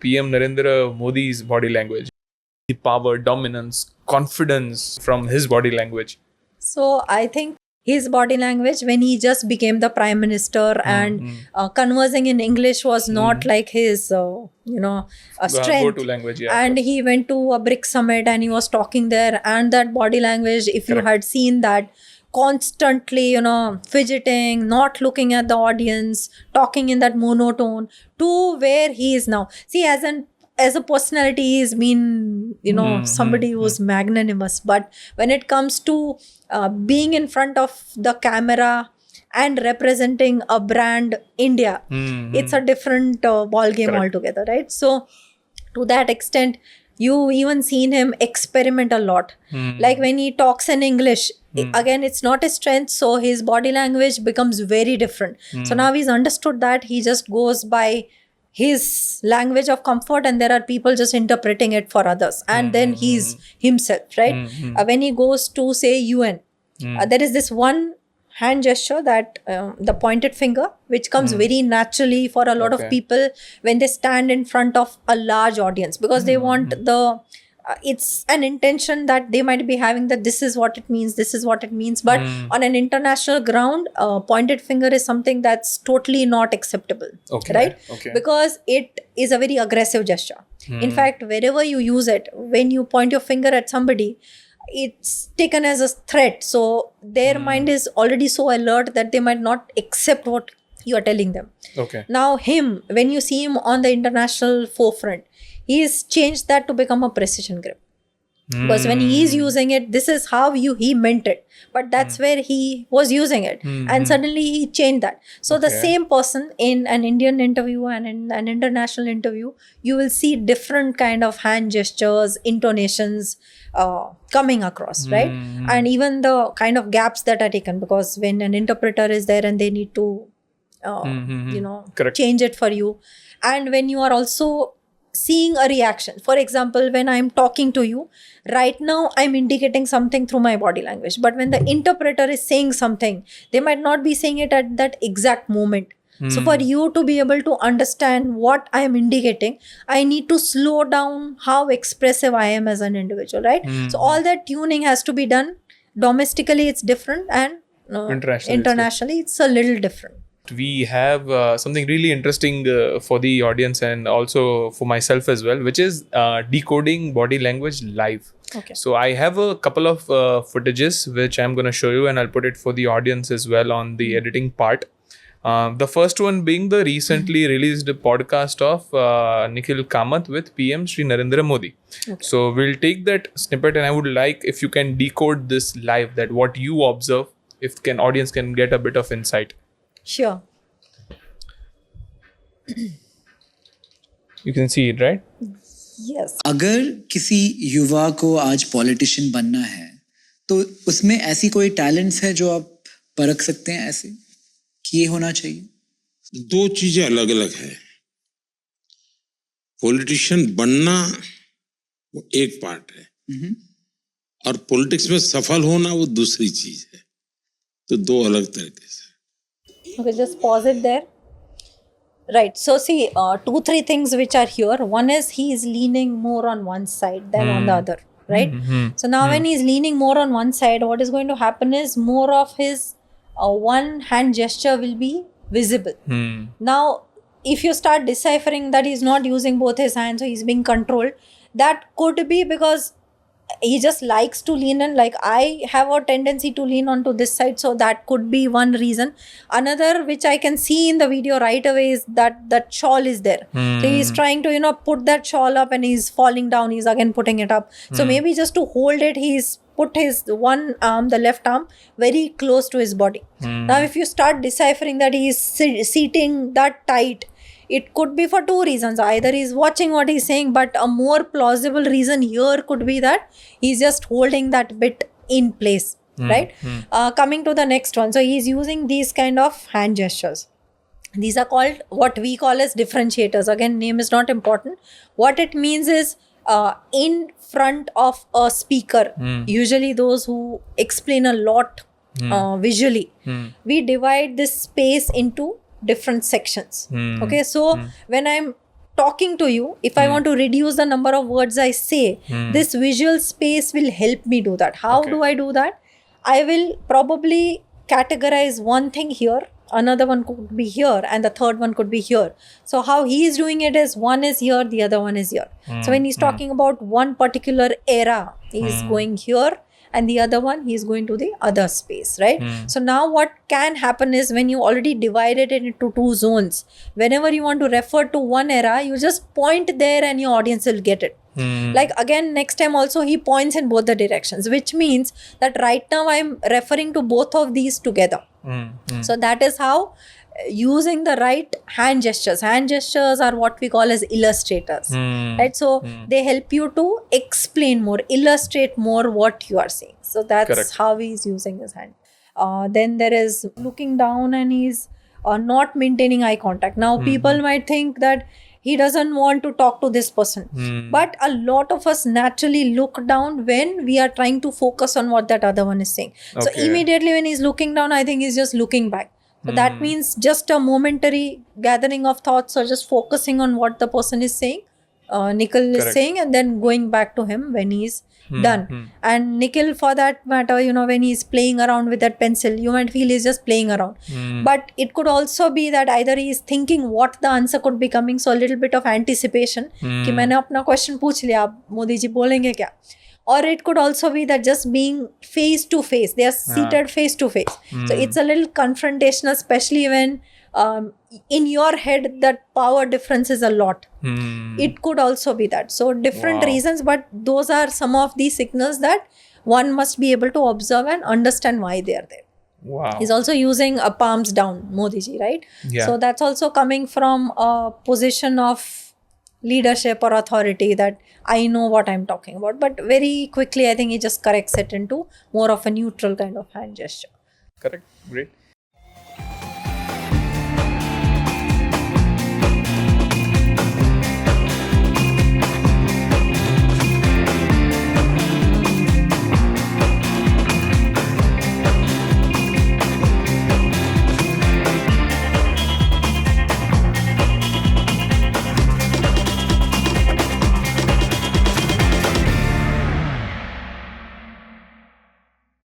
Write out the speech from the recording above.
PM Narendra Modi's body language? The power, dominance, confidence from his body language. So I think his body language when he just became the prime minister and conversing in English was not like his, strength. Go-to language, yeah. And he went to a BRICS summit and he was talking there. And that body language, if you had seen that, constantly, fidgeting, not looking at the audience, talking in that monotone, to where he is now. See, as a personality, he's been, somebody who's magnanimous. But when it comes to being in front of the camera and representing a brand, India, it's a different ball game altogether, right? So, to that extent, you even seen him experiment a lot. Like when he talks in English, again, it's not his strength, so his body language becomes very different. So now he's understood that he just goes by his language of comfort, and there are people just interpreting it for others, and then he's himself, right? When he goes to say UN, there is this one hand gesture that the pointed finger, which comes very naturally for a lot of people when they stand in front of a large audience, because they want the it's an intention that they might be having, that this is what it means, but on an international ground, pointed finger is something that's totally not acceptable, right? Because it is a very aggressive gesture. In fact, wherever you use it, when you point your finger at somebody, it's taken as a threat. So their mind is already so alert that they might not accept what you are telling them. Now when you see him on the international forefront, he's changed that to become a precision grip. Because when he is using it, this is how he meant it, but that's where he was using it, and suddenly he changed that. So the same person in an Indian interview and in an international interview, you will see different kind of hand gestures, intonations coming across, right? And even the kind of gaps that are taken, because when an interpreter is there and they need to change it for you, and when you are also seeing a reaction. For example, when I'm talking to you right now, I'm indicating something through my body language, but when the interpreter is saying something, they might not be saying it at that exact moment. So for you to be able to understand what I am indicating, I need to slow down how expressive I am as an individual, right? So all that tuning has to be done. Domestically it's different, and internationally it's a little different. We have something really interesting for the audience and also for myself as well, which is decoding body language live. So I have a couple of footages which I'm going to show you, and I'll put it for the audience as well on the editing part. The first one being the recently released podcast of Nikhil Kamath with PM Shri Narendra Modi. So we'll take that snippet, and I would like if you can decode this live, that what you observe, if audience can get a bit of insight. Sure. You can see it, right? Yes. अगर किसी युवा को आज politician बनना है, तो उसमें ऐसी कोई टैलेंट्स है जो आप परख सकते हैं ऐसे कि ये होना चाहिए? दो चीजें अलग अलग है. पॉलिटिशियन बनना वो एक पार्ट है, और पॉलिटिक्स में सफल होना वो दूसरी चीज है. तो दो अलग तरीके से. Okay, just pause it there. Right. So see, 2-3 things which are here. One is he is leaning more on one side than on the other, right? So now when he's leaning more on one side, what is going to happen is more of his one hand gesture will be visible. Now, if you start deciphering that he's not using both his hands, so he's being controlled, that could be because he just likes to lean in. Like I have a tendency to lean onto this side, so that could be one reason. Another, which I can see in the video right away, is that shawl is there. So he's trying to put that shawl up, and he's falling down, he's again putting it up. So maybe just to hold it, he's put his one arm, the left arm, very close to his body. Now if you start deciphering that he's seating that tight, it could be for two reasons. Either he's watching what he's saying, but a more plausible reason here could be that he's just holding that bit in place, right? Coming to the next one. So he's using these kind of hand gestures. These are called what we call as differentiators. Again, name is not important. What it means is in front of a speaker, usually those who explain a lot visually, we divide this space into different sections. Okay, so when I'm talking to you, if I want to reduce the number of words I say, this visual space will help me do that. How do I do that? I will probably categorize one thing here, another one could be here, and the third one could be here. So how he is doing it is one is here, the other one is here. So when he's talking about one particular era, he's going here, and the other one he's going to the other space, right? So now what can happen is when you already divided it into two zones, whenever you want to refer to one era, you just point there and your audience will get it. Like again, next time also he points in both the directions, which means that right now I'm referring to both of these together. So that is how using the right hand gestures are what we call as illustrators, right? So they help you to explain more, illustrate more what you are saying. So that's how he's using his hand. Then there is looking down, and he's not maintaining eye contact. Now people might think that he doesn't want to talk to this person, but a lot of us naturally look down when we are trying to focus on what that other one is saying. So immediately when he's looking down, I think he's just looking back. So that means just a momentary gathering of thoughts, or just focusing on what the person is saying, Nikhil is saying, and then going back to him when he's done. And Nikhil, for that matter, when he's playing around with that pencil, you might feel he's just playing around. But it could also be that either he's thinking what the answer could be coming, so a little bit of anticipation, कि मैंने अपना question पूछ लिया, अब मोदी जी बोलेंगे क्या? Or it could also be that just being face to face, they are seated face to face. So it's a little confrontational, especially when in your head that power difference is a lot. It could also be that. So different reasons, but those are some of the signals that one must be able to observe and understand why they are there. Wow. He's also using a palms down, Modi ji, right? Yeah. So that's also coming from a position of leadership or authority, that I know what I'm talking about. But very quickly, I think he just corrects it into more of a neutral kind of hand gesture. Correct. Great.